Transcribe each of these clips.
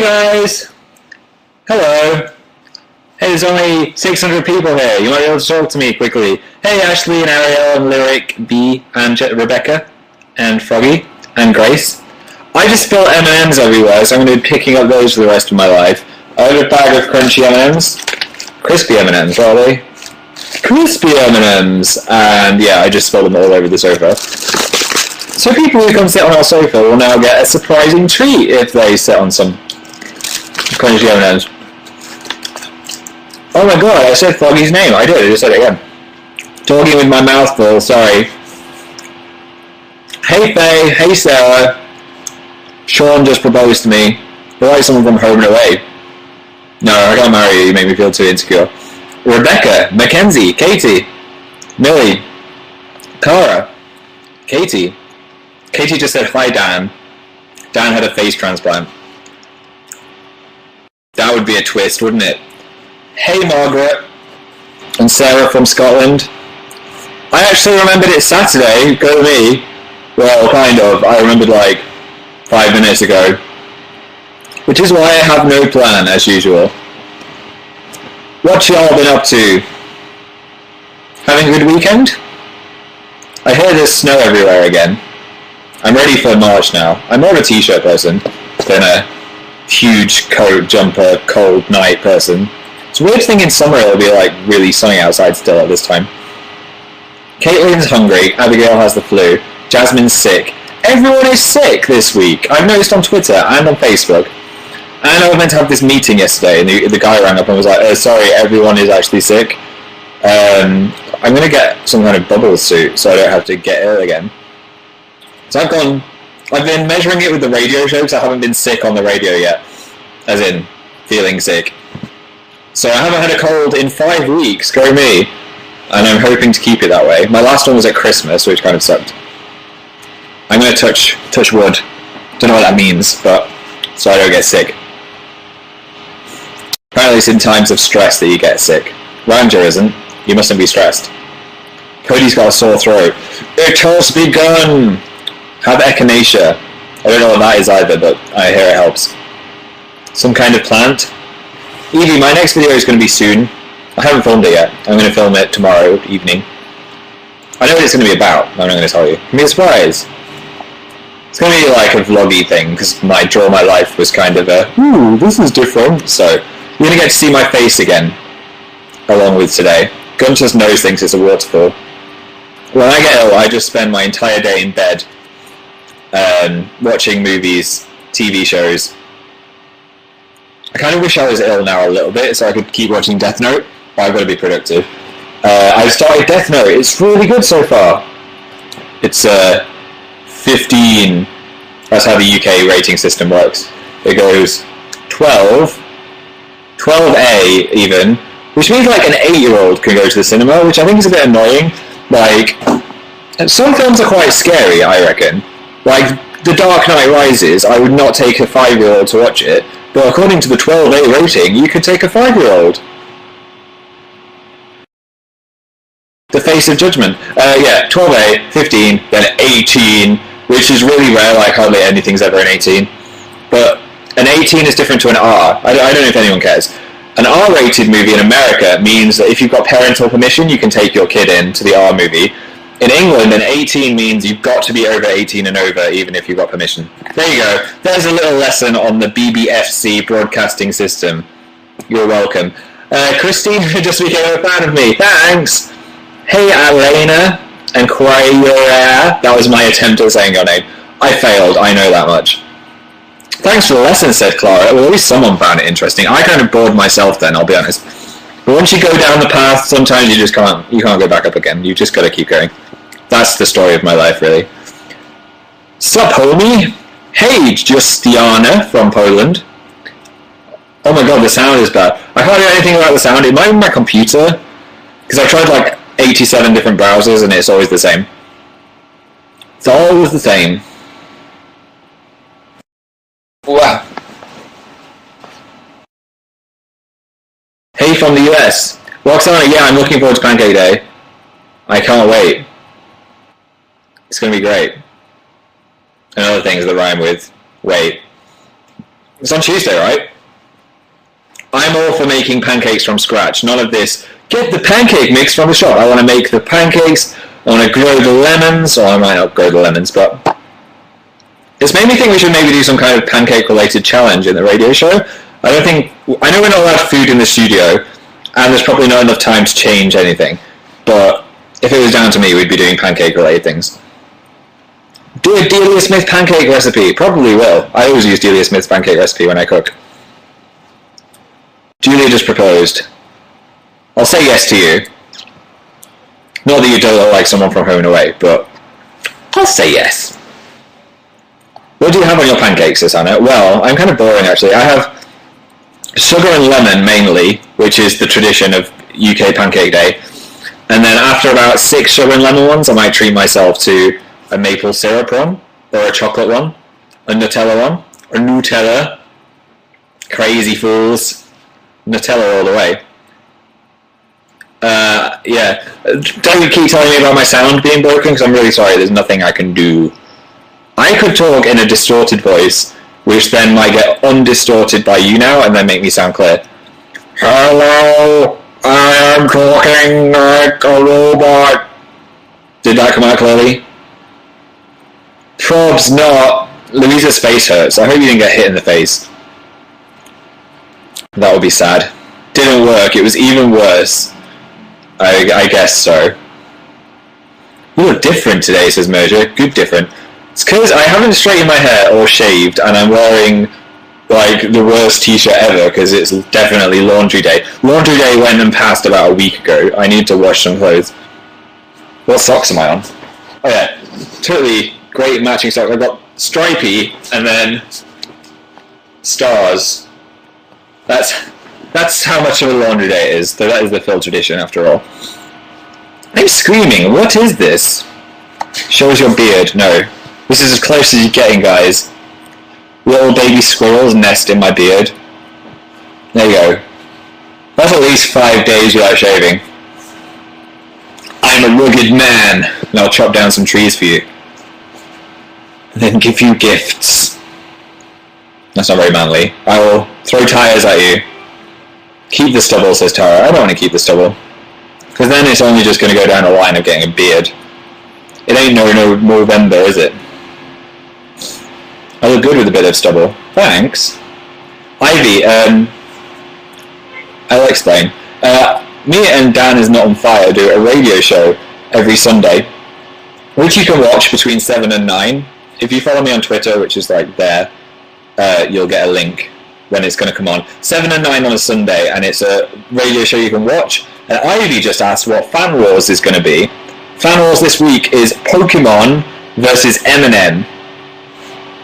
Hey guys! Hello! Hey, there's only 600 people here. You might be able to talk to me quickly. Hey, Ashley and Ariel and Lyric B and Rebecca and Froggy and Grace. I just spilled M&ms everywhere, so I'm going to be picking up those for the rest of my life. I have a bag of crunchy M&ms. Crispy M&ms, are they? Crispy M&ms! And yeah, I just spilled them all over the sofa. So people who come sit on our sofa will now get a surprising treat if they sit on some crunchy M&ms. Oh my god, I said Froggy's name. I did, I just said it again. Talking with my mouth full, sorry. Hey Faye, hey Sarah. Sean just proposed to me. You're like someone from Home and Away. No, I can't marry you, you make me feel too insecure. Rebecca, Mackenzie, Katie, Millie, Cara, Katie. Katie just said, hi Dan. Dan had a face transplant. That would be a twist, wouldn't it? Hey Margaret. And Sarah from Scotland. I actually remembered it's Saturday, go me. Well, kind of. I remembered like 5 minutes ago. Which is why I have no plan, as usual. What y'all been up to? Having a good weekend? I hear there's snow everywhere again. I'm ready for March now. I'm more of a t-shirt person than a huge coat, jumper, cold night person. It's weird to think in summer it'll be like really sunny outside still at this time. Caitlin's hungry, Abigail has the flu, Jasmine's sick. Everyone is sick this week. I've noticed on Twitter and on Facebook. And I was meant to have this meeting yesterday, and the guy rang up and was like, oh, sorry, everyone is actually sick. I'm going to get some kind of bubble suit so I don't have to get ill again. So I've been measuring it with the radio show because I haven't been sick on the radio yet. As in, feeling sick. So I haven't had a cold in 5 weeks, go me. And I'm hoping to keep it that way. My last one was at Christmas, which kind of sucked. I'm going to touch wood. Don't know what that means, but so I don't get sick. Apparently it's in times of stress that you get sick. Ranger isn't. You mustn't be stressed. Cody's got a sore throat. It has begun! Have echinacea. I don't know what that is either, but I hear it helps. Some kind of plant. Evie, my next video is going to be soon. I haven't filmed it yet. I'm going to film it tomorrow evening. I know what it's going to be about. I'm not going to tell you. It's going to be a surprise. It's going to be like a vloggy thing, because my Draw My Life was kind of a, ooh, this is different. So, you're going to get to see my face again, along with today. Gunter's nose thinks it's a waterfall. When I get ill, I just spend my entire day in bed, watching movies, TV shows. I kind of wish I was ill now a little bit, so I could keep watching Death Note, but I've got to be productive. I've started Death Note, it's really good so far. It's 15, that's how the UK rating system works. It goes 12, 12A even, which means like an 8-year-old can go to the cinema, which I think is a bit annoying. Like, some films are quite scary, I reckon. Like, The Dark Knight Rises, I would not take a 5-year-old to watch it, but according to the 12A rating, you could take a 5-year-old. The Face of Judgment. Yeah, 12A, 15, then 18, which is really rare, like hardly anything's ever an 18. But an 18 is different to an R. I don't know if anyone cares. An R-rated movie in America means that if you've got parental permission, you can take your kid in to the R movie. In England, an 18 means you've got to be over 18 and over, even if you've got permission. There you go. There's a little lesson on the BBFC broadcasting system. You're welcome. Christine just became a fan of me. Thanks! Hey, Elena and Quayura. That was my attempt at saying your name. I failed, I know that much. Thanks for the lesson, said Clara. Well, at least someone found it interesting. I kind of bored myself then, I'll be honest. But once you go down the path, sometimes you just can't go back up again. You just gotta keep going. That's the story of my life, really. Sup, homie? Hey, Justiana from Poland. Oh my god, the sound is bad. I can't do anything about the sound. It might be my computer. Because I tried like 87 different browsers and it's always the same. It's always the same. Wow. Hey from the US. Roxana, yeah, I'm looking forward to Pancake Day. I can't wait. It's going to be great. And other things that rhyme with wait. It's on Tuesday, right? I'm all for making pancakes from scratch. None of this, get the pancake mix from the shop. I want to make the pancakes, I want to grow the lemons, or I might not grow the lemons, but it's made me think we should maybe do some kind of pancake-related challenge in the radio show. I know we're not allowed food in the studio, and there's probably not enough time to change anything, but if it was down to me, we'd be doing pancake-related things. Do a Delia Smith pancake recipe. Probably will. I always use Delia Smith's pancake recipe when I cook. Julia just proposed. I'll say yes to you. Not that you don't look like someone from Home and Away, but I'll say yes. What do you have on your pancakes, Susanna? Well, I'm kind of boring actually. I have sugar and lemon mainly, which is the tradition of UK Pancake Day. And then after about 6 sugar and lemon ones, I might treat myself to a maple syrup one, or a chocolate one, a Nutella one, or Nutella. Crazy fools. Nutella all the way. Yeah. Don't keep telling me about my sound being broken, because I'm really sorry, there's nothing I can do. I could talk in a distorted voice, which then might get undistorted by YouNow, and then make me sound clear. Hello, I am talking like a robot. Did that come out clearly? Probs not. Louisa's face hurts. I hope you didn't get hit in the face. That would be sad. Didn't work. It was even worse. I guess so. You look different today, says Merger. Good different. It's because I haven't straightened my hair or shaved, and I'm wearing like the worst t-shirt ever because it's definitely laundry day. Laundry day went and passed about a week ago. I need to wash some clothes. What socks am I on? Oh yeah, totally great matching socks. I've got stripy and then stars. That's how much of a laundry day it is. So that is the Phil tradition after all. I'm screaming. What is this? Shows your beard. No. This is as close as you're getting, guys. Little baby squirrels nest in my beard. There you go. That's at least 5 days without shaving. I'm a rugged man, and I'll chop down some trees for you. And then give you gifts. That's not very manly. I will throw tires at you. Keep the stubble, says Tara. I don't want to keep the stubble. Because then it's only just going to go down the line of getting a beard. It ain't no November, is it? I look good with a bit of stubble. Thanks. Ivy, I'll explain. Me and Dan is Not on Fire do a radio show every Sunday, which you can watch between 7 and 9. If you follow me on Twitter, which is like there, you'll get a link when it's going to come on. 7 and 9 on a Sunday, and it's a radio show you can watch. And Ivy just asked what Fan Wars is going to be. Fan Wars this week is Pokemon versus M&M.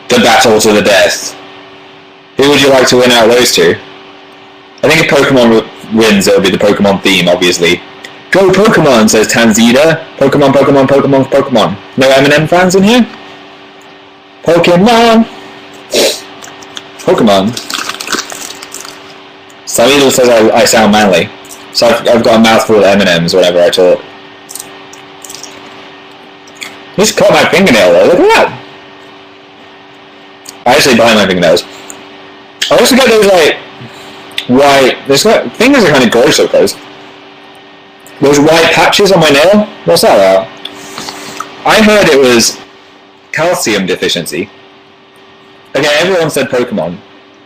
The battle to the death. Who would you like to win out of those two? I think if Pokemon wins, it'll be the Pokemon theme, obviously. Go Pokemon, says Tanzida. Pokemon, Pokemon, Pokemon, Pokemon. No M&M fans in here? Pokemon! Pokemon. Samuel says I sound manly. So I've got a mouthful of M&Ms whenever I talk. Just cut my fingernail though, look at that! I actually bite my fingernails. I also get those like white. Fingers are kind of gross up close. Those white patches on my nail. What's that about? I heard it was calcium deficiency. Okay, everyone said Pokemon.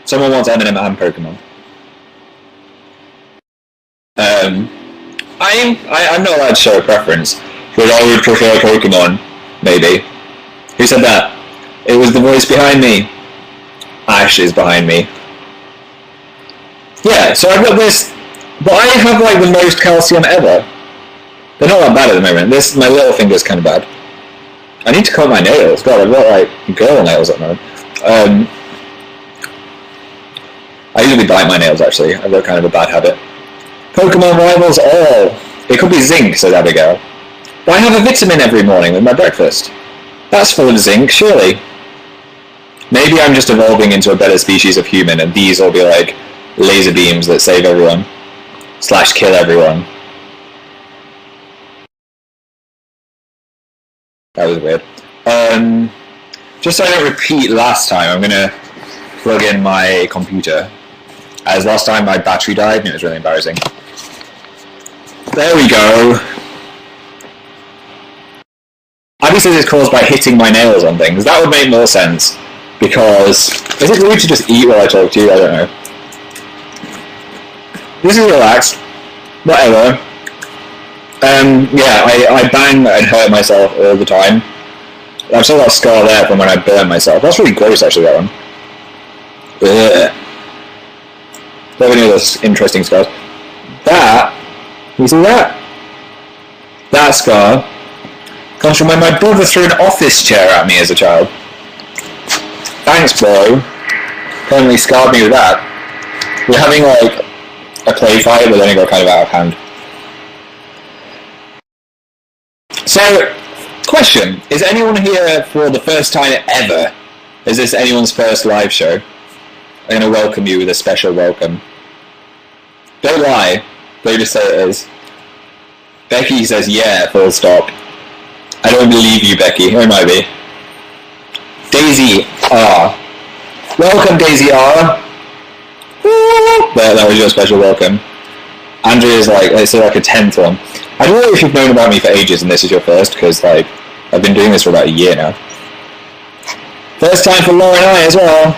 Someone wants M&M and Pokemon. I'm not allowed to show a preference, but I would prefer Pokemon. Maybe. Who said that? It was the voice behind me. Ash is behind me. Yeah, so I've got this, but I have like the most calcium ever. They're not that bad at the moment. My little finger's kind of bad. I need to cut my nails. God, I've got like girl nails at the moment. I usually bite my nails actually. I've got kind of a bad habit. Pokemon rivals all. It could be zinc, said Abigail. But I have a vitamin every morning with my breakfast. That's full of zinc, surely. Maybe I'm just evolving into a better species of human, and these will be like laser beams that save everyone. / kill everyone. That was weird. Just so I don't repeat last time, I'm gonna plug in my computer. As last time my battery died and it was really embarrassing. There we go. Abby says it's caused by hitting my nails on things. That would make more sense. Because... Is it rude to just eat while I talk to you? I don't know. This is relaxed. Whatever. Yeah, I bang and hurt myself all the time. I've still got a scar there from when I burnt myself. That's really gross, actually, that one. Ugh. Don't have any of those interesting scars. That... You see that? That scar comes from when my brother threw an office chair at me as a child. Thanks, bro. Permanently scarred me with that. We're having, like, a play fight, but then it got kind of out of hand. So, question. Is anyone here for the first time ever? Is this anyone's first live show? I'm going to welcome you with a special welcome. Don't lie. Don't just say it is. Becky says, yeah, full stop. I don't believe you, Becky. Or it might be. Daisy R. Welcome, Daisy R. That was your special welcome. Andrea's like, let's say like a 10th one. I don't know if you've known about me for ages and this is your first, because like, I've been doing this for about a year now. First time for Laura and I as well.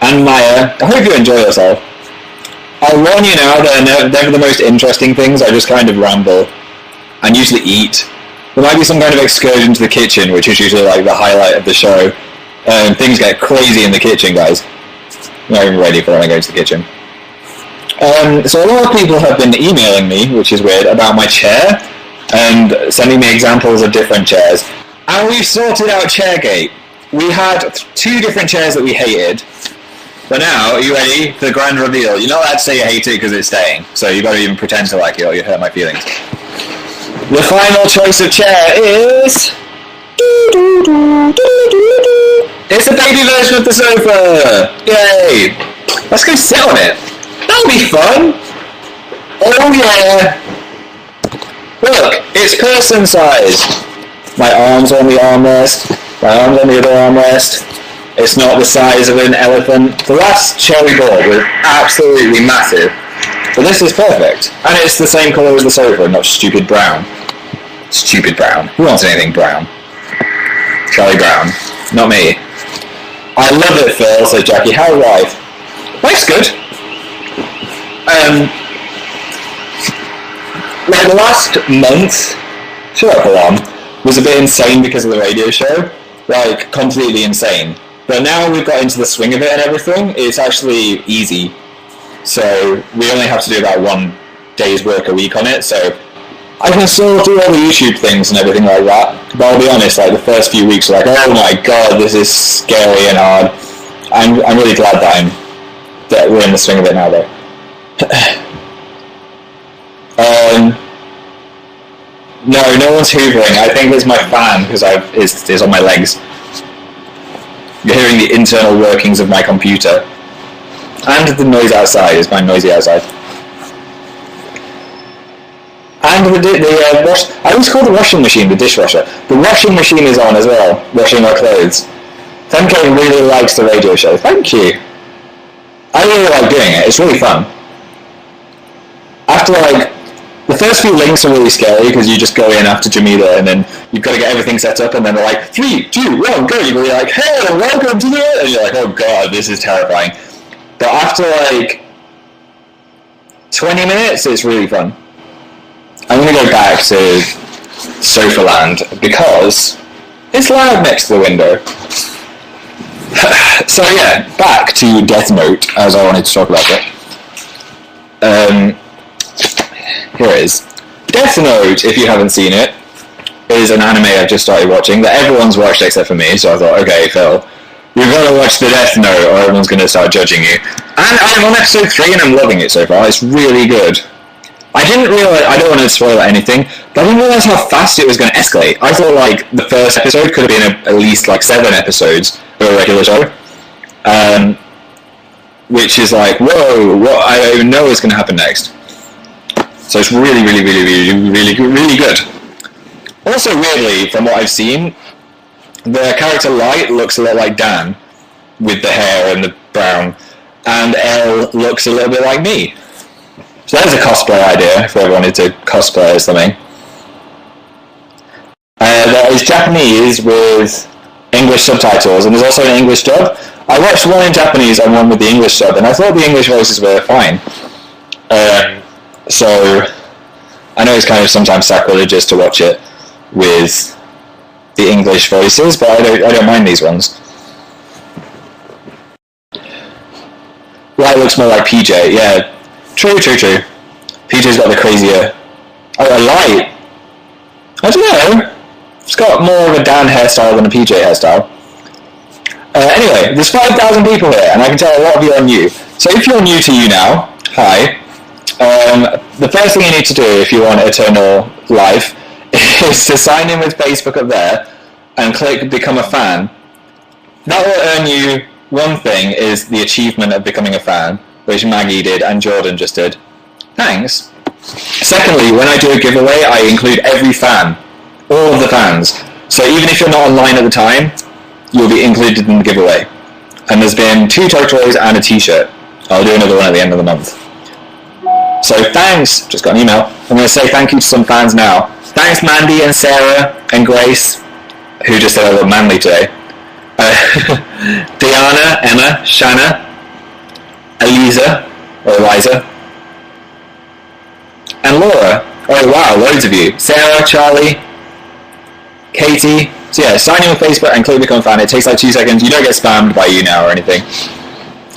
And Maya. I hope you enjoy yourself. I'll warn you now, they're never the most interesting things. I just kind of ramble. And usually eat. There might be some kind of excursion to the kitchen, which is usually like the highlight of the show. Things get crazy in the kitchen, guys. I'm not even ready for when I go to the kitchen. So a lot of people have been emailing me, which is weird, about my chair, and sending me examples of different chairs. And we've sorted out Chairgate. We had 2 different chairs that we hated. But now, are you ready for the grand reveal? You're not allowed to say you hate it because it's staying, so you've got to even pretend to like it or you hurt my feelings. The final choice of chair is... It's a baby version of the sofa! Yay! Let's go sit on it. That'll be fun! Oh yeah! Look, it's person size. My arms on the armrest, my arms on the other armrest. It's not the size of an elephant. The last chair we bought was absolutely massive. But this is perfect. And it's the same colour as the sofa, not stupid brown. Stupid brown. Who wants anything brown? Charlie Brown. Not me. I love it, Phil, says Jackie. How's life? Life's good. Like the last month, shut up, Alarm, was a bit insane because of the radio show. Like, completely insane. But now we've got into the swing of it and everything, it's actually easy. So we only have to do about 1 day's work a week on it, so I can still do all the YouTube things and everything like that. But I'll be honest, like the first few weeks were like, oh my god, this is scary and hard. I'm really glad that we're in the swing of it now though. No one's hoovering. I think it's my fan because it's on my legs. You're hearing the internal workings of my computer. And the noise outside. It's quite noisy outside. And I always call the washing machine the dishwasher. The washing machine is on as well, washing our clothes. Femke really likes the radio show. Thank you. I really like doing it. It's really fun. After like, the first few links are really scary because you just go in after Jamila and then you've got to get everything set up and then they're like, 3, 2, 1, go. You're like, hey, welcome to the... And you're like, oh god, this is terrifying. But after like 20 minutes, it's really fun. I'm going to go back to Sofa Land because it's loud next to the window. So yeah, back to Death Note as I wanted to talk about it. Here it is. Death Note, if you haven't seen it, is an anime I've just started watching that everyone's watched except for me, so I thought, okay, Phil, you've got to watch the Death Note or everyone's going to start judging you. And I'm on episode 3 and I'm loving it so far. It's really good. I didn't realise, I don't want to spoil anything, but I didn't realise how fast it was going to escalate. I thought like the first episode could have been at least like 7 episodes of a regular show. Which is like, whoa, what, I don't even know what's going to happen next. So it's really, really, really, really, really, really good. Also, weirdly, from what I've seen, the character Light looks a lot like Dan. with the hair and the brown, and Elle looks a little bit like me. So there's a cosplay idea if we ever wanted to cosplay or something. There is Japanese with English subtitles, and there's also an English dub. I watched one in Japanese and one with the English dub, and I thought the English voices were fine. So I know it's kind of sometimes sacrilegious to watch it with the English voices, but I don't mind these ones. Light looks more like PJ, yeah. True. PJ's got the crazier... Light? I don't know. It's got more of a Dan hairstyle than a PJ hairstyle. Anyway, there's 5,000 people here, and I can tell a lot of you are new. So if you're new to YouNow, hi. The first thing you need to do if you want eternal life is to sign in with Facebook up there and click Become a Fan. That will earn you one thing, is the achievement of becoming a fan, which Maggie did and Jordan just did. Thanks. Secondly, when I do a giveaway, I include every fan. All of the fans. So even if you're not online at the time, you'll be included in the giveaway. And there's been 2 toy toys and a t-shirt. I'll do another one at the end of the month. So thanks, just got an email. I'm going to say thank you to some fans now. Thanks Mandy and Sarah and Grace, who just said I look manly today. Diana, Emma, Shanna, Eliza, and Laura. Oh wow, loads of you. Sarah, Charlie, Katie. So yeah, sign in with Facebook and click Become a Fan. It takes like 2 seconds. You don't get spammed by YouNow or anything.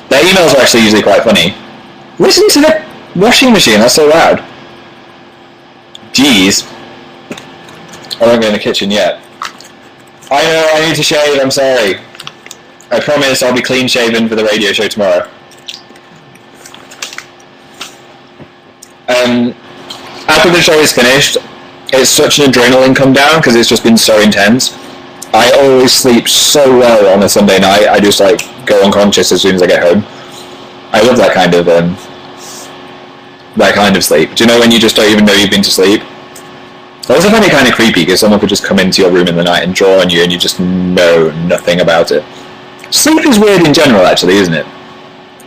Their emails are actually usually quite funny. Listen to the washing machine, that's so loud. Jeez. I won't go in the kitchen yet. I know, I need to shave, I'm sorry. I promise I'll be clean shaven for the radio show tomorrow. After the show is finished, it's such an adrenaline come down because it's just been so intense. I always sleep so well on a Sunday night, I just like go unconscious as soon as I get home. I love that kind of sleep. Do you know when you just don't even know you've been to sleep? I also find it kind of creepy because someone could just come into your room in the night and draw on you and you just know nothing about it. Sleep is weird in general actually, isn't it?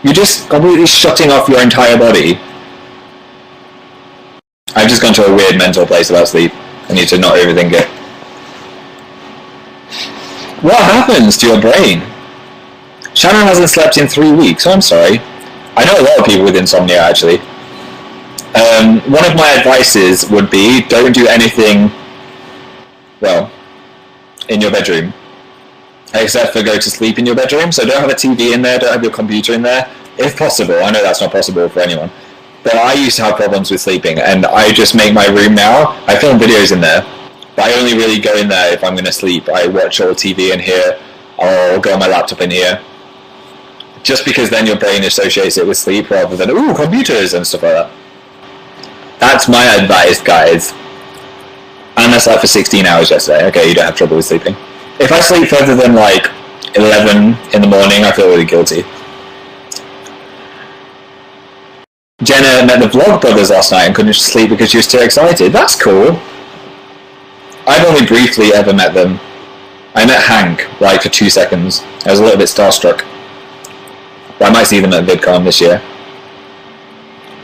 You're just completely shutting off your entire body. I've just gone to a weird mental place about sleep. I need to not overthink it. What happens to your brain? Shannon hasn't slept in 3 weeks. I'm sorry. I know a lot of people with insomnia actually. One of my advices would be don't do anything, well, in your bedroom. Except for go to sleep in your bedroom. So don't have a TV in there, don't have your computer in there. If possible. I know that's not possible for anyone. But I used to have problems with sleeping, and I just make my room now. I film videos in there, but I only really go in there if I'm going to sleep. I watch all TV in here, or I'll go on my laptop in here. Just because then your brain associates it with sleep rather than, ooh, computers and stuff like that. That's my advice, guys. And I slept for 16 hours yesterday. Okay, you don't have trouble with sleeping. If I sleep further than like 11 in the morning, I feel really guilty. Jenna met the Vlog Brothers last night and couldn't sleep because she was too excited. That's cool. I've only briefly ever met them. I met Hank, like, for 2 seconds. I was a little bit starstruck. But I might see them at VidCon this year.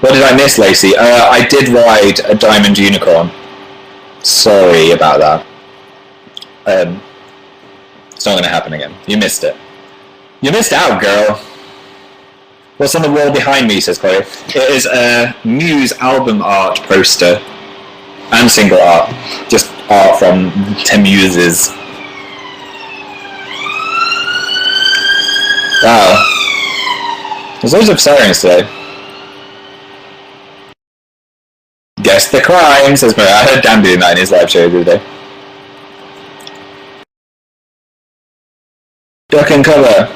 What did I miss, Lacey? I did ride a Diamond Unicorn. Sorry about that. It's not going to happen again. You missed it. You missed out, girl. What's on the wall behind me, says Chloe. It is a Muse album art poster. And single art. Just art from 10 Muses. Wow. There's loads of sirens today. Guess the crime, says Maria. I heard Dan doing that in his live show the other day. Duck and cover.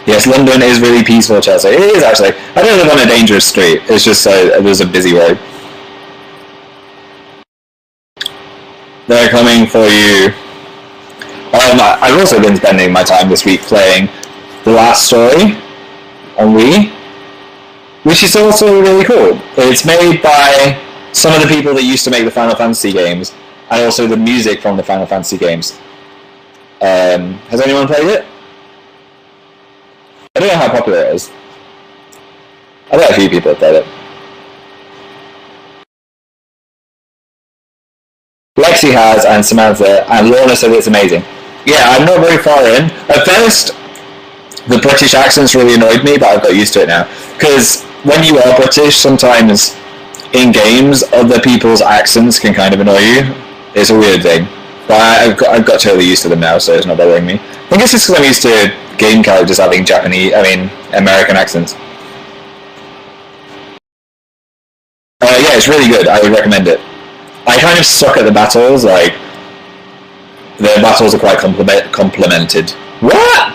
Yes, London is really peaceful, Chelsea. It is actually. I don't live on a dangerous street. It's just there's a busy road. They're coming for you. I've also been spending my time this week playing The Last Story on Wii, which is also really cool. It's made by some of the people that used to make the Final Fantasy games, and also the music from the Final Fantasy games. Has anyone played it? I don't know how popular it is. I bet a few people have played it. Lexi has, and Samantha, and Lorna said it's amazing. Yeah, I'm not very far in. At first, the British accents really annoyed me, but I've got used to it now. Because when you are British, sometimes in games, other people's accents can kind of annoy you. It's a weird thing. But I've got totally used to them now, so it's not bothering me. I think it's just because I'm used to game characters having American accents. Yeah, it's really good. I would recommend it. I kind of suck at the battles, like, the battles are quite complemented. What?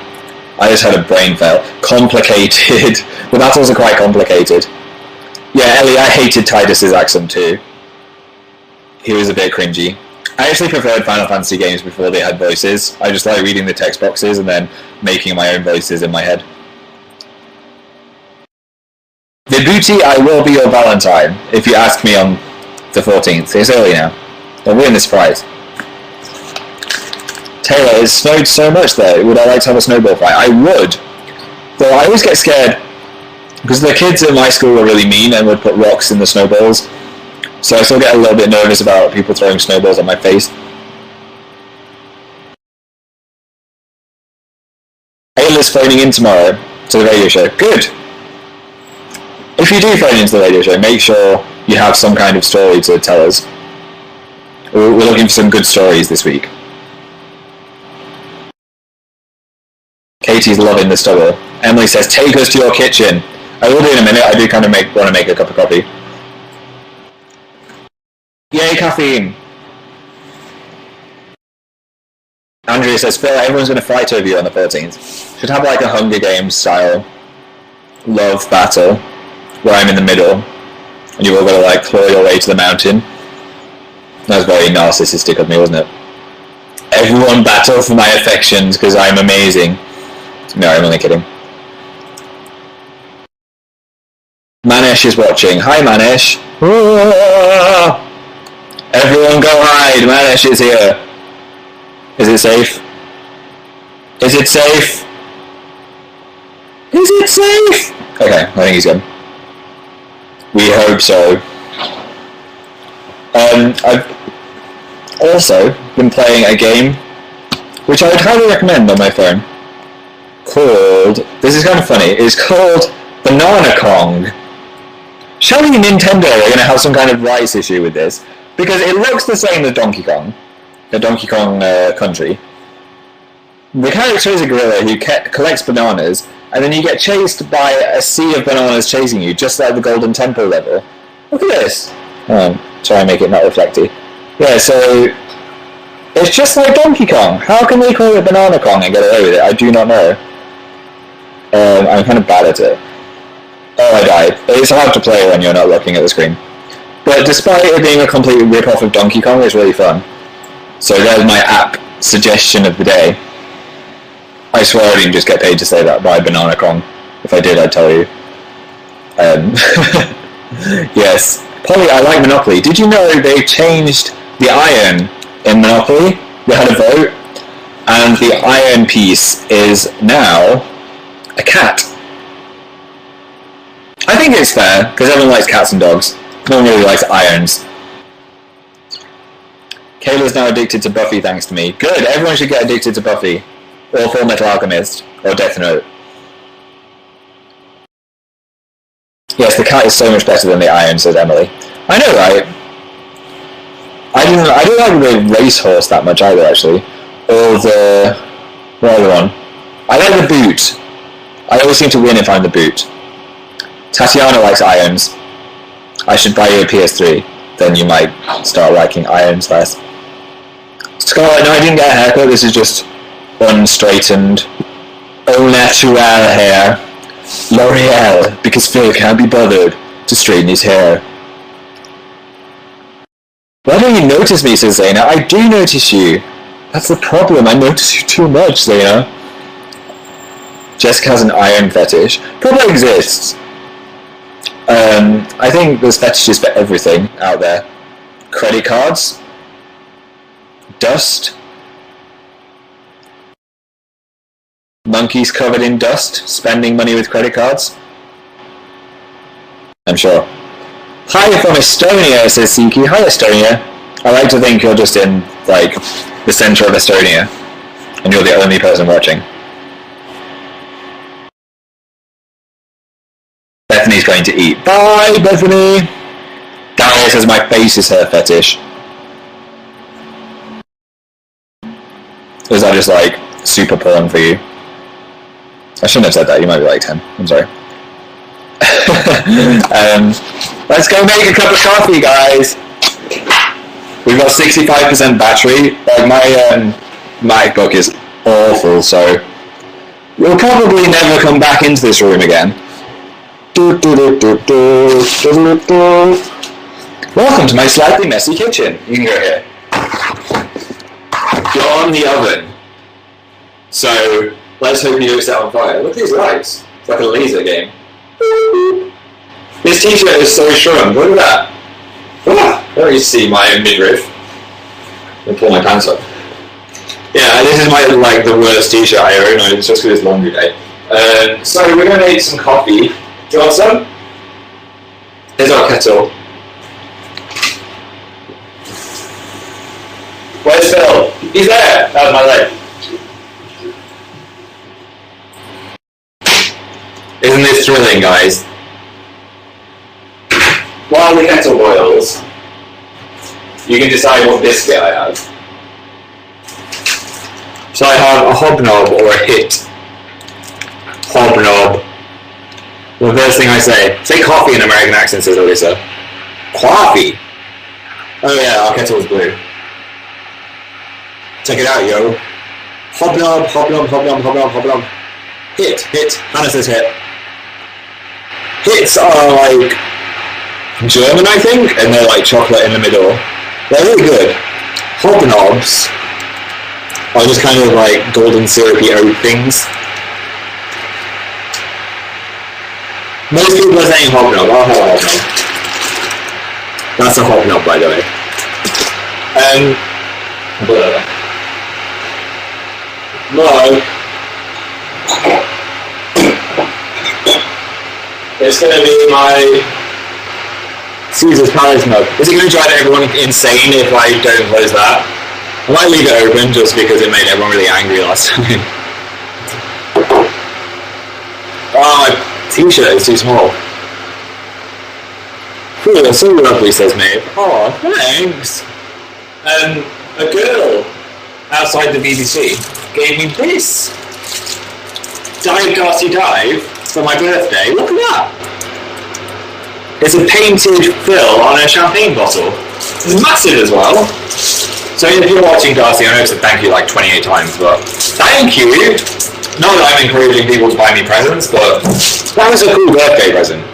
I just had a brain fail. Complicated. The battles are quite complicated. Yeah, Ellie, I hated Tidus's accent too. He was a bit cringy. I actually preferred Final Fantasy games before they had voices. I just like reading the text boxes and then making my own voices in my head. Vibuti, I will be your Valentine, if you ask me on the 14th. It's early now. I'll win this prize. Taylor, it snowed so much there. Would I like to have a snowball fight? I would. Though I always get scared because the kids at my school were really mean and would put rocks in the snowballs. So I still get a little bit nervous about people throwing snowballs at my face. Taylor's phoning in tomorrow to the radio show. Good. If you do phone into the radio show, make sure you have some kind of story to tell us. We're looking for some good stories this week. Katie's loving the stubble. Emily says, take us to your kitchen. I will do in a minute. I do kind of want to make a cup of coffee. Yay, caffeine. Andrea says, Phil, everyone's going to fight over you on the 14th. Should have like a Hunger Games style love battle where I'm in the middle and you've all got to like claw your way to the mountain. That was very narcissistic of me, wasn't it? Everyone battle for my affections because I'm amazing. No, I'm only kidding. Manesh is watching. Hi, Manesh. Everyone go hide. Manesh is here. Is it safe? Is it safe? Is it safe? Okay, I think he's good. We hope so. I've also been playing a game which I would highly recommend on my phone called, this is kind of funny, it's called Banana Kong. Surely Nintendo are going to have some kind of rights issue with this because it looks the same as Donkey Kong, the Donkey Kong Country. The character is a gorilla who collects bananas and then you get chased by a sea of bananas chasing you, just like the Golden Temple level. Look at this. Try and make it not reflecty. Yeah, so it's just like Donkey Kong. How can they call it Banana Kong and get away with it? I do not know. I'm kind of bad at it. Oh, I died. It's hard to play when you're not looking at the screen. But despite it being a complete rip-off of Donkey Kong, it's really fun. So there's my app suggestion of the day. I swear I didn't just get paid to say that by Banana Kong. If I did, I'd tell you. Yes. Polly, I like Monopoly. Did you know they changed the iron in Monopoly? They had a vote, and the iron piece is now a cat. I think it's fair, because everyone likes cats and dogs. No one really likes irons. Kayla's now addicted to Buffy thanks to me. Good, everyone should get addicted to Buffy. Or Full Metal Alchemist. Or Death Note. Yes, the cat is so much better than the iron, says Emily. I know, right? I don't like the racehorse that much either, actually. Or the... what other one? I like the boot. I always seem to win if I'm the boot. Tatiana likes irons. I should buy you a PS3. Then you might start liking irons less. Scarlett, no, I didn't get a haircut. This is just unstraightened, au naturel hair. L'Oreal, because Phil can't be bothered to straighten his hair. Why don't you notice me, says Zaina? I do notice you. That's the problem, I notice you too much, Zaina. Jessica has an iron fetish. Probably exists. I think there's fetishes for everything out there. Credit cards. Dust. monkeys covered in dust, spending money with credit cards? I'm sure. Hi from Estonia, says Siki. Hi Estonia. I like to think you're just in, like, the centre of Estonia, and you're the only person watching. Bethany's going to eat. Bye, Bethany! Daniel says my face is her fetish. Is that just, like, super porn for you? I shouldn't have said that. You might be like 10. I'm sorry. Let's go make a cup of coffee, guys. We've got 65% battery. Like, my MacBook is awful, so we'll probably never come back into this room again. Welcome to my slightly messy kitchen. You can go here. You're on the oven, so let's hope you don't set on fire. Look at these lights. It's like a laser game. This t-shirt is so shrunk. Look at that. Ah, I don't need to see my midriff. I'm gonna pull my pants up. Yeah, this is my the worst t-shirt I own. It's just because it's laundry day. So we're gonna make some coffee. Do you want some? Here's our kettle. Where's Phil? He's there! That was my leg. Isn't this thrilling, guys? While the kettle boils, you can decide what biscuit I have. So I have a hobnob or a hit. Hobnob. The first thing I say coffee in American accent, says Alyssa. Coffee? Oh yeah, our kettle's blue. Check it out, yo. Hobnob, hobnob, hobnob, hobnob, hobnob. Hit. Hannah says hit. Hits are like German, I think, and they're like chocolate in the middle. They're really good. Hobnobs are just kind of like golden syrupy oat things. Most people are saying hobnob. I'll have a hobnob. That's a hobnob, by the way. No. It's going to be my Caesar's Palace mug. Is it going to drive everyone insane if I don't close that? I might leave it open just because it made everyone really angry last time. Oh, my t-shirt is too small. Cool, you're so lovely, says Maeve. Oh, thanks. A girl outside the BBC gave me this. Dive Darcy Dive for my birthday. Look at that. It's a painted fill on a champagne bottle. It's massive as well. So if you're watching Darcy, I know I said thank you like 28 times, but thank you. Not that I'm encouraging people to buy me presents, but that was a cool birthday present.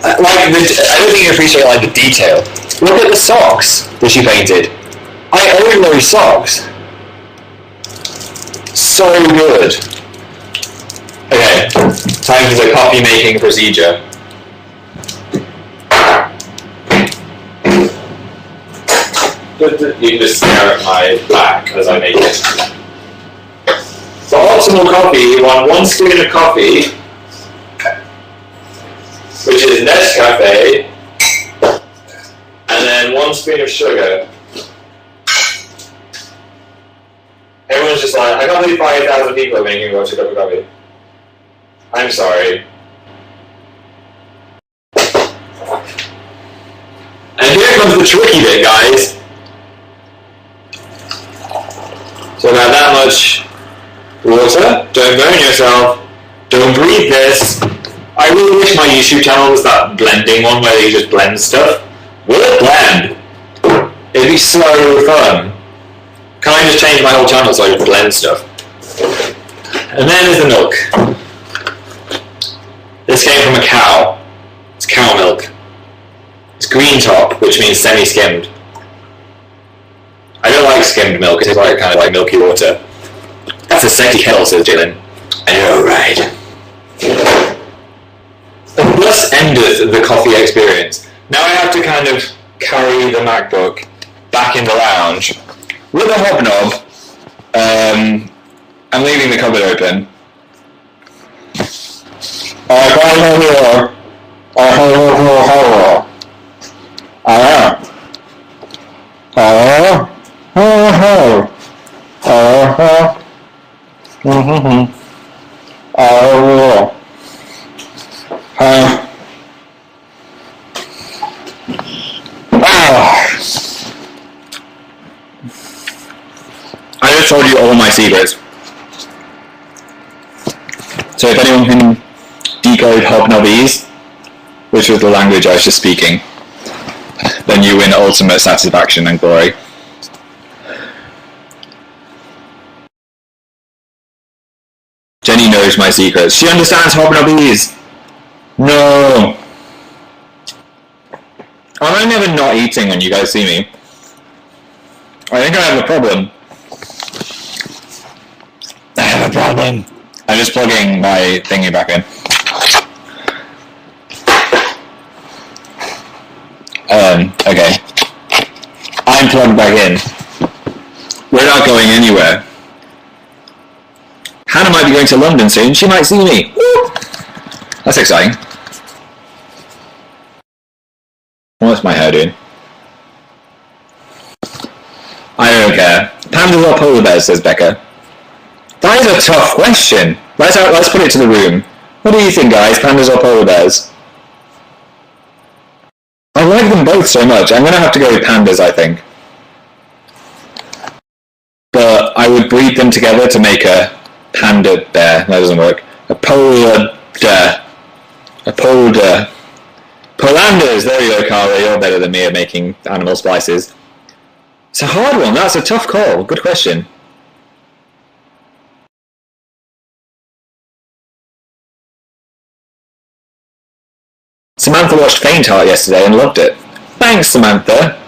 I don't think you appreciate like the detail. Look at the socks that she painted. I own those socks. So good. Okay, time for the coffee making procedure. You can just stare at my back as I make it. For optimal coffee, you want 1 spoon of coffee, which is Nescafe, and then 1 spoon of sugar. Everyone's just like, I can't believe 5,000 people are making me watch a cup of coffee. I'm sorry. And here comes the tricky bit, guys. So about that much water. Don't burn yourself. Don't breathe this. I really wish my YouTube channel was that blending one where you just blend stuff. Will it blend? It'd be so fun. Can I just change my whole channel so I just blend stuff? And then there's the milk. This came from a cow. It's cow milk. It's green top, which means semi-skimmed. I don't like skimmed milk, it's like kind of like milky water. That's a sexy kettle, says Jalen. I know, right? And thus endeth the coffee experience. Now I have to kind of carry the MacBook back in the lounge with a hobnob, and I'm leaving the cupboard open. I can't hear. I can't I just told you all my secrets. So if anyone can decode hobnobbies, which was the language I was just speaking, then you win ultimate satisfaction and glory. Jenny knows my secrets. She understands hobnobbies. No. I'm never not eating when you guys see me. I think I have a problem. I have a problem. I'm just plugging my thingy back in. Okay. I'm plugged back in. We're not going anywhere. Hannah might be going to London soon. She might see me. Woo! That's exciting. What's my hair doing? I don't care. Pandas or polar bears, says Becca. That is a tough question. Let's put it to the room. What do you think, guys? Pandas or polar bears? I like them both so much. I'm going to have to go with pandas, I think. But I would breed them together to make a panda bear. That doesn't work. A polar bear. A polar. Polanders! There you go, Carla. You're better than me at making animal splices. It's a hard one. That's a tough call. Good question. Samantha watched Faintheart yesterday and loved it. Thanks, Samantha.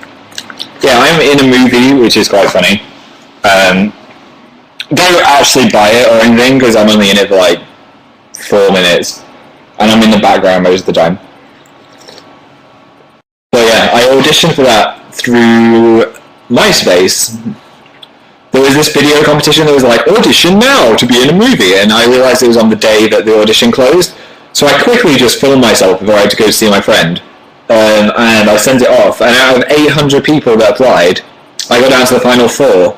Yeah, I'm in a movie, which is quite funny. Don't actually buy it or anything, because I'm only in it for like 4 minutes. And I'm in the background most of the time. But yeah, I auditioned for that through MySpace. There was this video competition that was like, audition now to be in a movie, and I realised it was on the day that the audition closed. So I quickly just filmed myself before I had to go see my friend. And I sent it off, and out of 800 people that applied, I got down to the final 4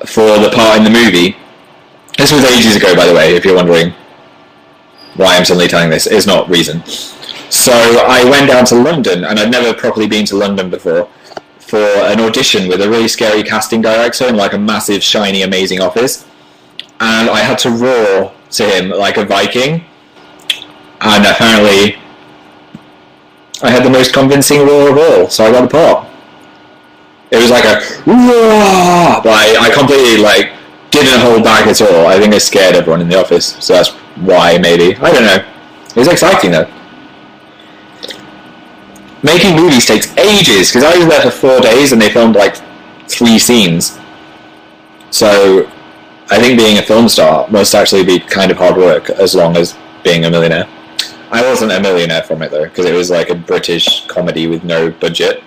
for the part in the movie. This was ages ago, by the way, if you're wondering why I'm suddenly telling this. It's not reason. So I went down to London, and I'd never properly been to London before, for an audition with a really scary casting director in like a massive, shiny, amazing office. And I had to roar to him like a Viking. And apparently I had the most convincing roar of all, so I got the part. It was like a roar, but I completely like didn't hold back at all. I think I scared everyone in the office, so that's why maybe. I don't know. It was exciting though. Making movies takes ages, because I was there for 4 days and they filmed like 3 scenes. So I think being a film star must actually be kind of hard work, as long as being a millionaire. I wasn't a millionaire from it though, because it was like a British comedy with no budget.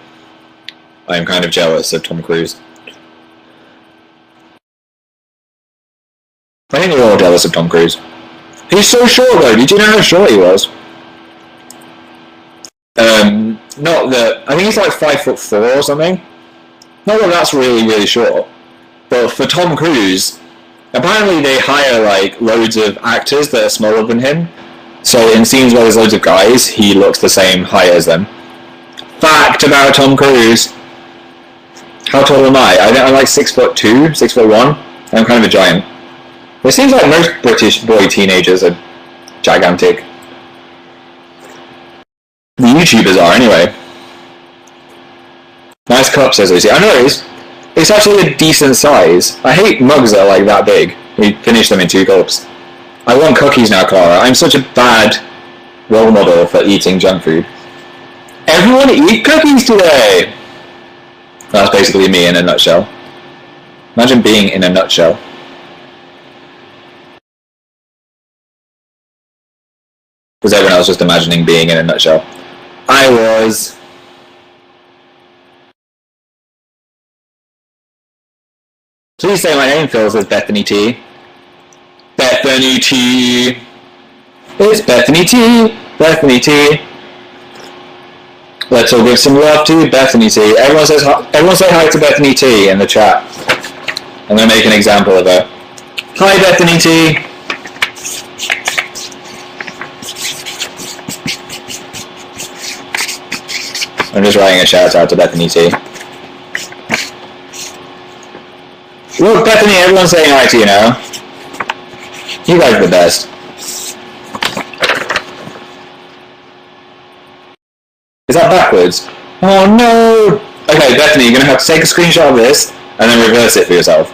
I'm kind of jealous of Tom Cruise. I think we're all jealous of Tom Cruise. He's so short though, did you know how short he was? Not that, I think he's like 5'4" or something. Not that that's really, really short. But for Tom Cruise, apparently they hire like loads of actors that are smaller than him. So in scenes where there's loads of guys, he looks the same height as them. Fact about Tom Cruise. How tall am I? I'm like 6'2", 6'1". I'm kind of a giant. It seems like most British boy teenagers are gigantic. The YouTubers are, anyway. Nice cup, says Lucy. I know it is. It's actually a decent size. I hate mugs that are like that big. We finished them in 2 gulps. I want cookies now, Clara. I'm such a bad role model for eating junk food. Everyone eat cookies today! That's basically me in a nutshell. Imagine being in a nutshell. Was everyone else just imagining being in a nutshell? I was. Please say my name, Phil, says Bethany T. Bethany T. It's Bethany T. Bethany T. Let's all give some love to Bethany T. Everyone say hi to Bethany T in the chat. I'm going to make an example of her. Hi, Bethany T. I'm just writing a shout out to Bethany T. Look, Bethany, everyone's saying hi to you now. You guys are the best. Is that backwards? Oh no! Okay, Bethany, you're going to have to take a screenshot of this and then reverse it for yourself.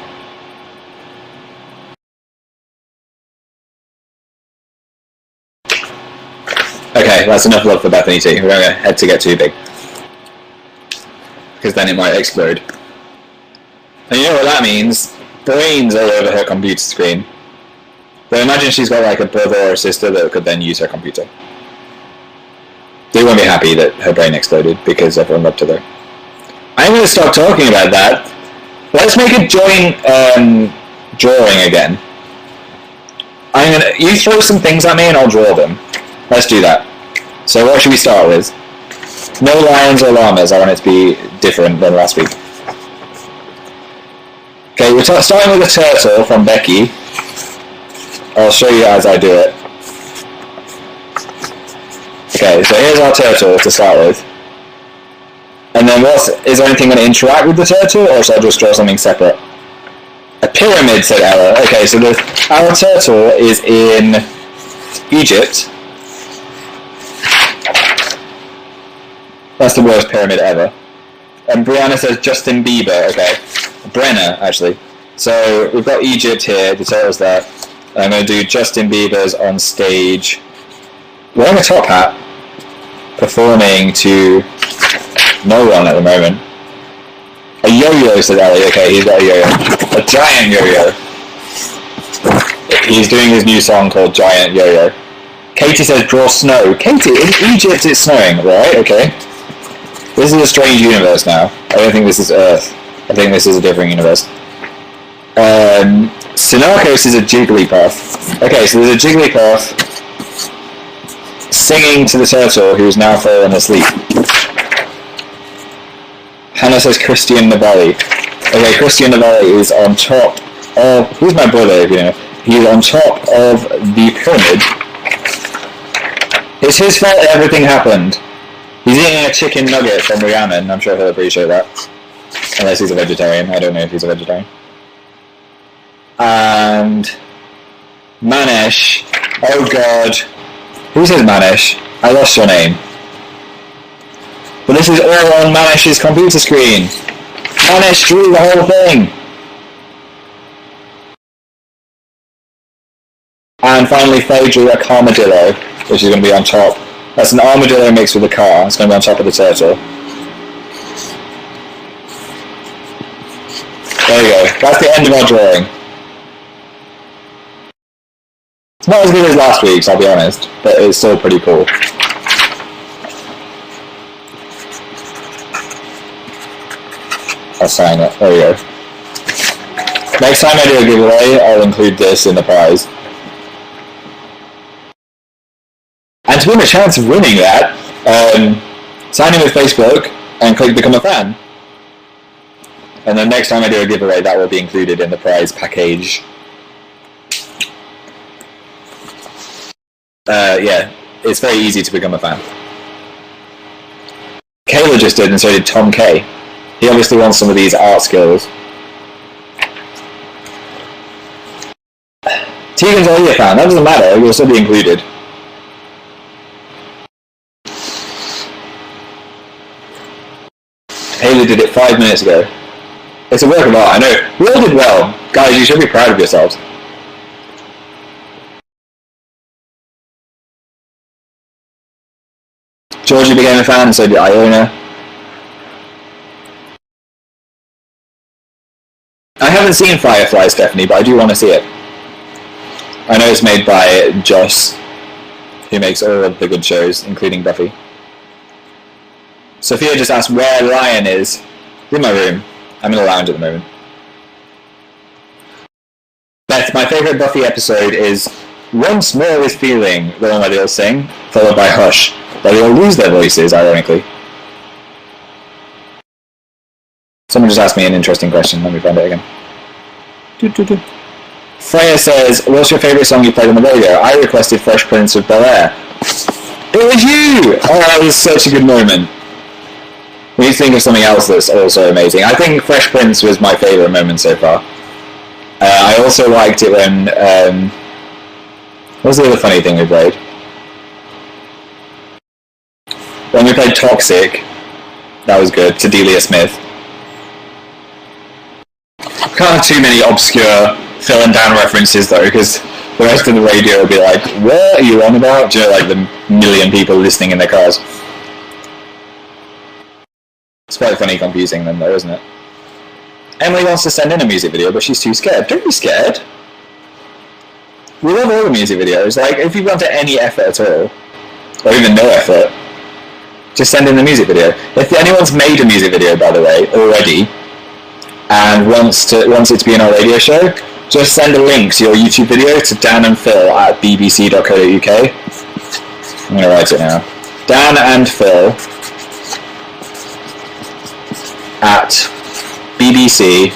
Okay, that's enough love for Bethany T. We're going to head to get too big. Because then it might explode. And you know what that means? Brains all over her computer screen. But imagine she's got like a brother or a sister that could then use her computer. They won't be happy that her brain exploded because everyone loved her. I'm going to stop talking about that. Let's make a joint drawing again. You throw some things at me and I'll draw them. Let's do that. So what should we start with? No lions or llamas. I want it to be different than last week. Okay, we're starting with a turtle from Becky. I'll show you as I do it. Okay, so here's our turtle to start with. And then is there anything going to interact with the turtle, or should I just draw something separate? A pyramid, said Ella. Okay, so our turtle is in Egypt. That's the worst pyramid ever. And Brianna says Justin Bieber. Okay, Brenner, actually. So we've got Egypt here, the turtle's there. And I'm going to do Justin Bieber's on stage, wearing a top hat, performing to no one at the moment. A yo-yo, said Ellie. Okay, he's got a yo-yo. A giant yo-yo. He's doing his new song called Giant Yo-Yo. Katie says draw snow. Katie, in Egypt it's snowing, right? Okay. This is a strange universe now. I don't think this is Earth. I think this is a different universe. Sinarkos is a Jigglypuff. Okay, so there's a Jigglypuff singing to the turtle who's now fallen asleep. Hannah says Christian Novelli. Okay, Christian Novelli is on top of... He's my brother, if you know. He's on top of the pyramid. It's his fault everything happened. He's eating a chicken nugget from Rihanna, I'm sure he'll appreciate that. Unless he's a vegetarian. I don't know if he's a vegetarian. And Manesh. Oh god. Who says Manesh? I lost your name. But this is all on Manesh's computer screen. Manesh drew the whole thing. And finally Faye drew a armadillo, which is going to be on top. That's an armadillo mixed with a car. It's going to be on top of the turtle. There you go. That's the end of our drawing. It's not as good as last week's, I'll be honest, but it's still pretty cool. I'll sign it. There you go. Next time I do a giveaway, I'll include this in the prize. And to win a chance of winning that, sign in with Facebook and click Become a Fan. And then next time I do a giveaway, that will be included in the prize package. Yeah, it's very easy to become a fan. Kayla just did, and so did Tom K. He obviously wants some of these art skills. Tegan's already a fan. That doesn't matter. You'll still be included. Haley did it 5 minutes ago. It's a work of art, I know. We all did well. Guys, you should be proud of yourselves. Georgie became a fan, and so did Iona. I haven't seen Firefly, Stephanie, but I do want to see it. I know it's made by Joss, who makes all of the good shows, including Buffy. Sophia just asked where Lion is. He's in my room. I'm in a lounge at the moment. Beth, my favourite Buffy episode is Once More is Feeling, the one where they all sing, followed by Hush, where they all lose their voices, ironically. Someone just asked me an interesting question. Let me find it again. Freya says, what's your favourite song you played on the radio? I requested Fresh Prince of Bel-Air. It was you! Oh, that was such a good moment. We need to think of something else that's also amazing. I think Fresh Prince was my favourite moment so far. I also liked it when... what was the other funny thing we played? When we played Toxic, that was good, to Delia Smith. Can't have too many obscure Phil and Dan references though, because the rest of the radio will be like, what are you on about? Do you know, like the million people listening in their cars? It's quite funny confusing them though, isn't it? Emily wants to send in a music video, but she's too scared. Don't be scared. We love all the music videos. Like, if you've gone to any effort at all, or even no effort, just send in the music video. If anyone's made a music video, by the way, already, and wants it to be in our radio show, just send a link to your YouTube video to Dan and Phil at bbc.co.uk. I'm going to write it now. Dan and Phil at bbc.co.uk,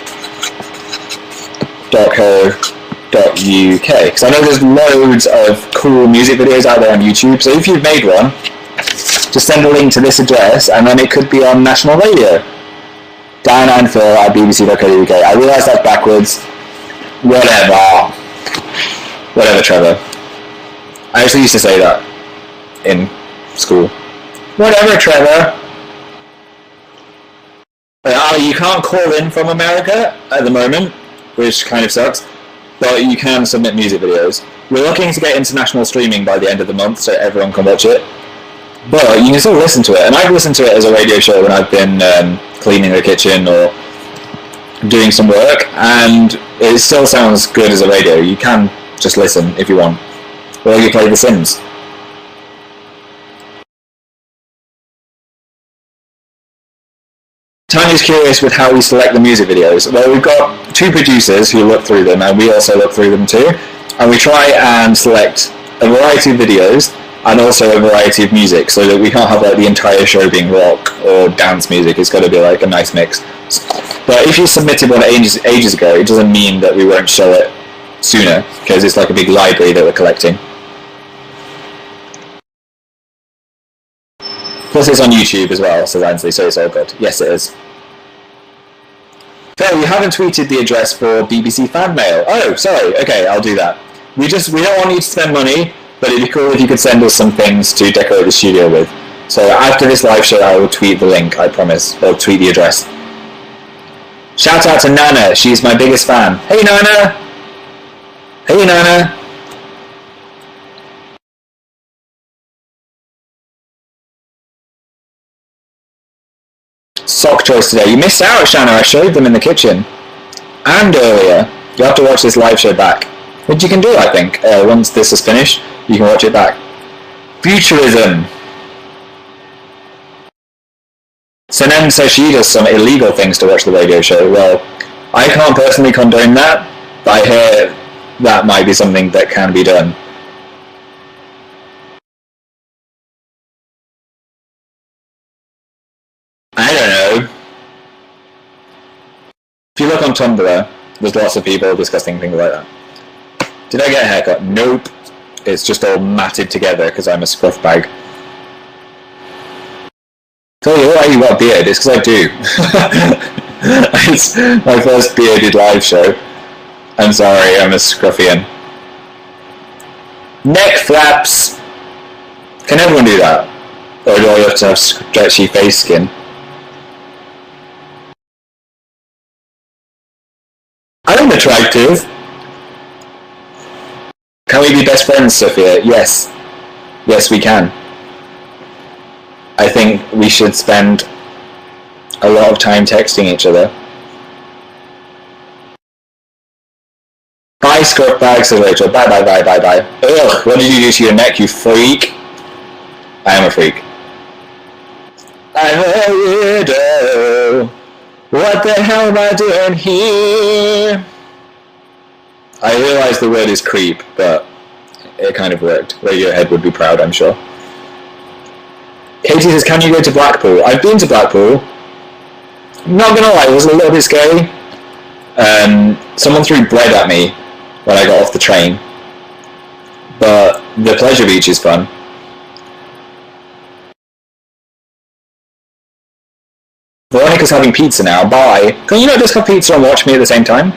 because I know there's loads of cool music videos out there on YouTube, so if you've made one, just send a link to this address and then it could be on national radio. Dan and Phil at bbc.co.uk. I realise that's backwards. Whatever, Trevor. I actually used to say that in school. Whatever, Trevor. You can't call in from America at the moment, which kind of sucks, but you can submit music videos. We're looking to get international streaming by the end of the month, so everyone can watch it. But you can still listen to it, and I've listened to it as a radio show when I've been cleaning the kitchen or doing some work, and it still sounds good as a radio. You can just listen if you want, while you play The Sims. Tanya's curious with how we select the music videos. Well, we've got two producers who look through them, and we also look through them too, and we try and select a variety of videos and also a variety of music, so that we can't have like the entire show being rock or dance music. It's got to be like a nice mix. But if you submitted one ages ago, it doesn't mean that we won't show it sooner, because it's like a big library that we're collecting. Plus it's on YouTube as well, so Ansley, so it's all good. Yes, it is. Phil, you haven't tweeted the address for BBC fan mail. Oh, sorry. Okay, I'll do that. We don't want you to spend money, but it'd be cool if you could send us some things to decorate the studio with. So after this live show, I will tweet the link, I promise. Or tweet the address. Shout out to Nana, she's my biggest fan. Hey Nana! Hey Nana! Sock choice today. You missed out, Shanna. I showed them in the kitchen. And earlier. You have to watch this live show back. Which you can do, I think. Once this is finished, you can watch it back. Futurism. Sanem says she does some illegal things to watch the radio show. Well, I can't personally condone that, but I hear that might be something that can be done. I don't know. If you look on Tumblr, there's lots of people discussing things like that. Did I get a haircut? Nope. It's just all matted together because I'm a scruff bag. Tell you why you got a beard, it's because I do. It's my first bearded live show. I'm sorry, I'm a scruffian. Neck flaps! Can everyone do that? Or do I have to have stretchy face skin? I'm attractive. Can we be best friends, Sophia? Yes. Yes, we can. I think we should spend a lot of time texting each other. Bye, scruff bag, says Rachel. Bye, bye, bye, bye, bye. Ugh, what did you do to your neck, you freak? I am a freak. I'm a weirdo. What the hell am I doing here? I realise the word is creep, but it kind of worked. Radiohead would be proud, I'm sure. Katie says, can you go to Blackpool? I've been to Blackpool. Not gonna lie, it was a little bit scary. Someone threw bread at me when I got off the train. But the pleasure beach is fun. Veronica's having pizza now. Bye. Can you not just have pizza and watch me at the same time?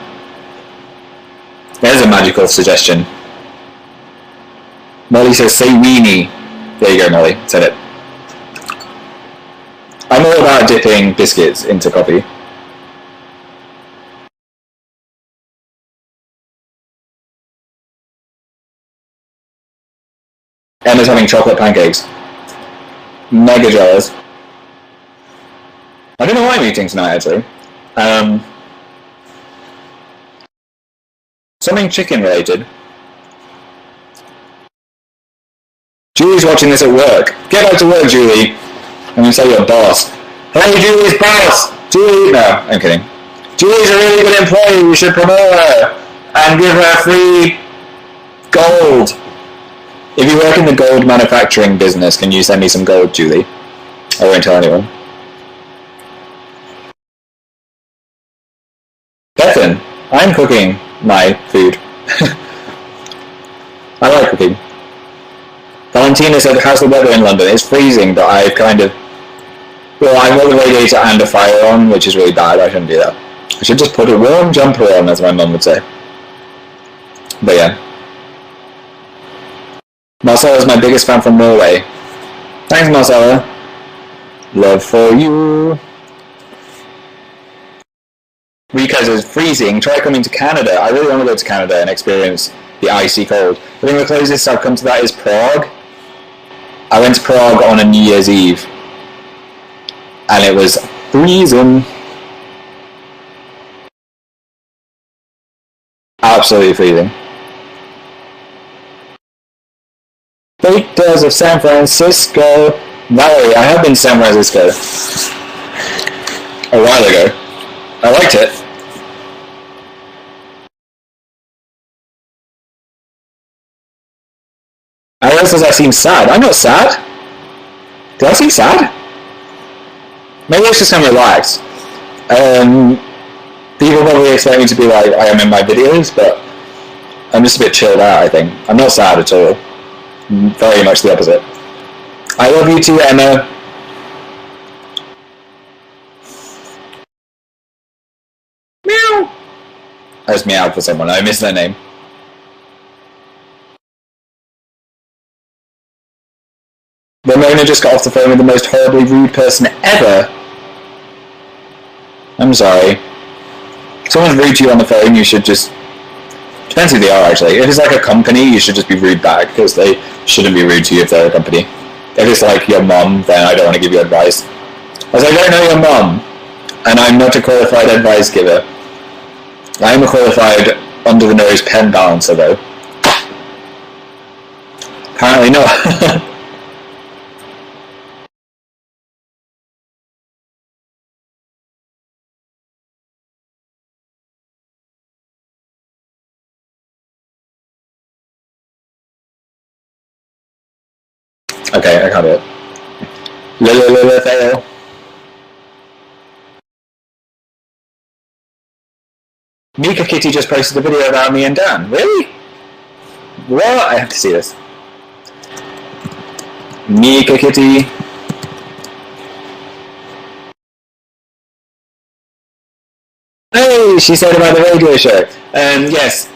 There's a magical suggestion. Molly says, say weenie. There you go, Molly. Said it. I'm all about dipping biscuits into coffee. Emma's having chocolate pancakes. Mega jealous. I don't know why I'm eating tonight, actually. Something chicken related. Julie's watching this at work. Get back to work, Julie. I'm going to say your boss. Hey, Julie's boss! Julie... No, I'm kidding. Julie's a really good employee. You should promote her and give her free gold. If you work in the gold manufacturing business, can you send me some gold, Julie? I won't tell anyone. Bethan, I'm cooking my food. I like cooking. Valentina said, how's the weather in London? It's freezing, but I've kind of... Well, I've got the radiator and a fire on, which is really bad. I shouldn't do that. I should just put a warm jumper on, as my mum would say. But yeah. Marcella's my biggest fan from Norway. Thanks, Marcella. Love for you. Rika says, freezing. Try coming to Canada. I really want to go to Canada and experience the icy cold. I think the closest I've come to that is Prague. I went to Prague on a New Year's Eve. And it was freezing. Absolutely freezing. Fake Tales of San Francisco. Valerie, I have been to San Francisco. A while ago. I liked it. Ariel says I seem sad. I'm not sad. Do I seem sad? Maybe it's just I'm relaxed. People probably expect me to be like I am in my videos, but I'm just a bit chilled out, I think. I'm not sad at all. Very much the opposite. I love you too, Emma. Meow. I just meowed for someone. I missed their name. Ramona just got off the phone with the most horribly rude person ever. I'm sorry. If someone's rude to you on the phone, you should just... Depends who they are, actually. If it's like a company, you should just be rude back, because they shouldn't be rude to you if they're a company. If it's like your mum, then I don't want to give you advice. As I don't know your mum, and I'm not a qualified advice giver. I am a qualified under-the-nose pen balancer, though. Apparently not. Okay, I can't do it. Fail. Mika Kitty just posted a video about me and Dan. Really? What? I have to see this. Mika Kitty. Hey, she said about the radio show. Yes.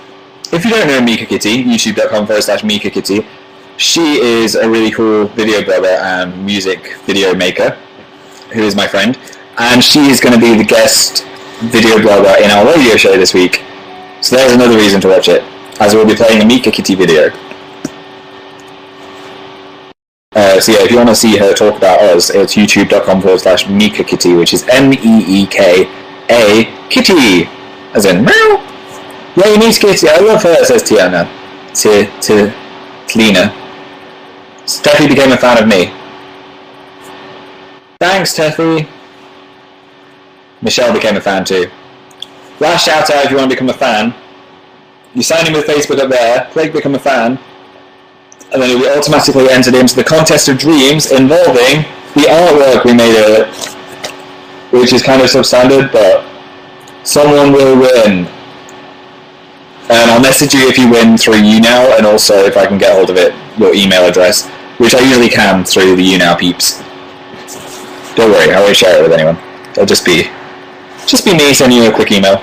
If you don't know Mika Kitty, youtube.com/Mika Kitty. She is a really cool video blogger and music video maker, who is my friend, and she is going to be the guest video blogger in our radio show this week. So there's another reason to watch it, as we'll be playing a Mika Kitty video. So yeah, if you want to see her talk about us, it's youtube.com/Mika Kitty, which is MEEKA Kitty, as in meow. Yay, Mika Kitty, I love her, says Tiana. Tlina. Steffi became a fan of me. Thanks, Steffi. Michelle became a fan too. Last shout out if you want to become a fan. You sign in with Facebook up there, click become a fan, and then you'll be automatically entered into the contest of dreams involving the artwork we made of it, which is kind of substandard, but someone will win. And I'll message you if you win through YouNow, and also if I can get hold of it, your email address, which I usually can through the YouNow peeps. Don't worry, I won't share it with anyone. It'll just be me sending you a quick email.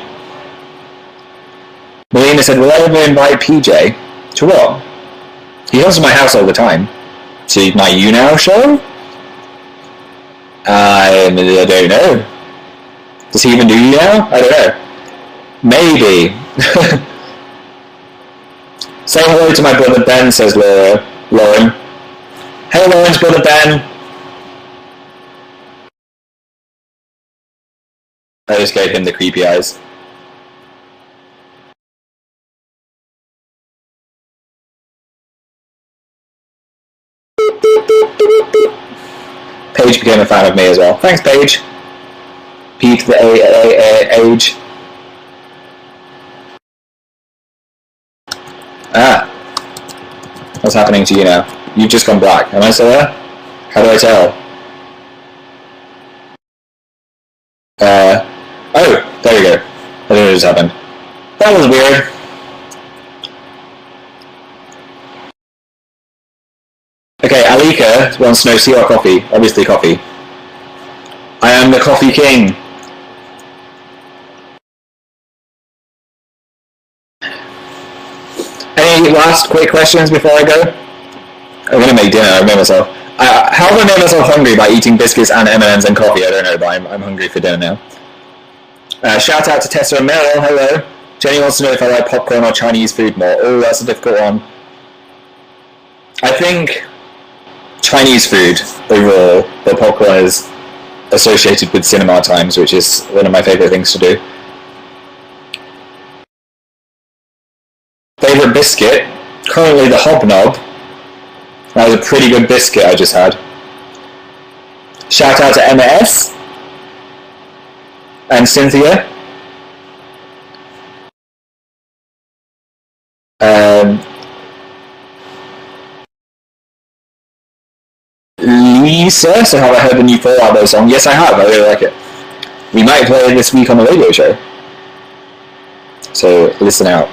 Melina said, will I ever invite PJ? To what? He comes to my house all the time. To my YouNow show? I don't know. Does he even do YouNow? I don't know. Maybe. Say hello to my brother Ben, says Lauren. Hey Lauren's brother Ben. I just gave him the creepy eyes. Paige became a fan of me as well. Thanks, Paige. Pete the age. Ah. What's happening to you now? You've just gone black. Am I still there? How do I tell? Oh, there we go. I don't know what just happened. That was weird. Okay, Alika wants to know tea or coffee. Obviously coffee. I am the coffee king. Any last quick questions before I go? I'm going to make dinner, I've made myself. How have I made myself hungry by eating biscuits and M&ms and coffee? I don't know, but I'm hungry for dinner now. Shout out to Tessa and Meryl, hello. Jenny wants to know if I like popcorn or Chinese food more. Oh, that's a difficult one. I think Chinese food overall, but popcorn is associated with cinema times, which is one of my favourite things to do. Favourite biscuit? Currently the Hobnob. That was a pretty good biscuit I just had. Shout out to M&ms and Cynthia. Lisa, so have I heard the new Fallout Boy song? Yes, I have. I really like it. We might play it this week on the radio show. So listen out.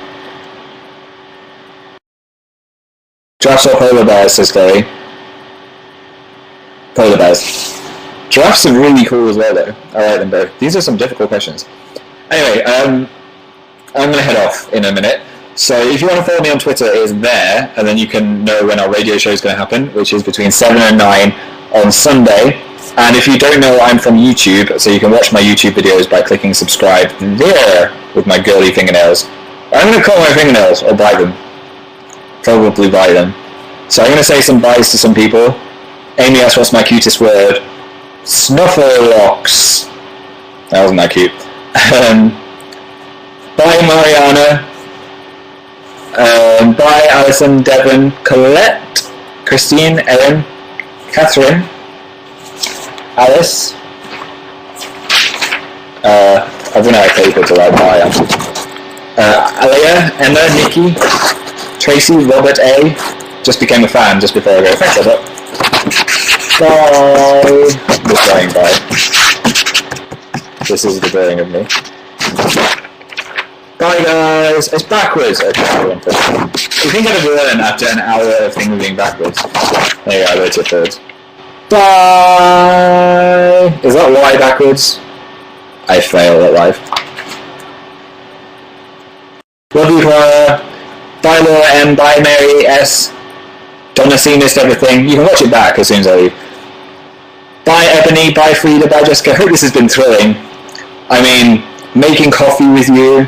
Giraffes or polar bears, says Chloe. Polar bears. Giraffes are really cool as well, though. I like them both. These are some difficult questions. Anyway, I'm going to head off in a minute. So if you want to follow me on Twitter, it is there, and then you can know when our radio show is going to happen, which is between 7 and 9 on Sunday. And if you don't know, I'm from YouTube, so you can watch my YouTube videos by clicking subscribe there with my girly fingernails. I'm going to cut my fingernails, or buy them. Probably buy them. So I'm going to say some byes to some people. Amy asked what's my cutest word. Snufflelocks. That wasn't that cute. Bye Mariana. Bye Alison, Devon, Colette, Christine, Erin, Catherine, Alice. I've run out of paper to write bye on. Alia, Emma, Nikki, Tracy, Robert A. Just became a fan just before I go. Thanks, Robert. Bye. I'm just saying bye. This is the drawing of me. Bye guys! It's backwards! Okay, you think I'd have learned after an hour of things being backwards. There you go, I wrote it third. Bye! Is that Y backwards? I fail at life. Love you, Clara. Bye Laura M, bye Mary S. Donna C missed everything. You can watch it back as soon as I leave. Bye Ebony, bye Frida, bye Jessica. I hope this has been thrilling. I mean, making coffee with you,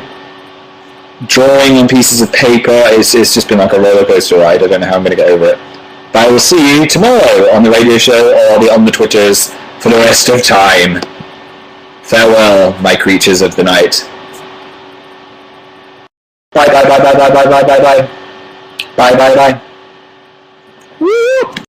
drawing on pieces of paper, it's just been like a roller coaster ride. I don't know how I'm going to get over it. But I will see you tomorrow on the radio show or on the Twitters for the rest of time. Farewell, my creatures of the night. Bye bye bye bye bye bye bye bye bye. Bye bye bye. Woo!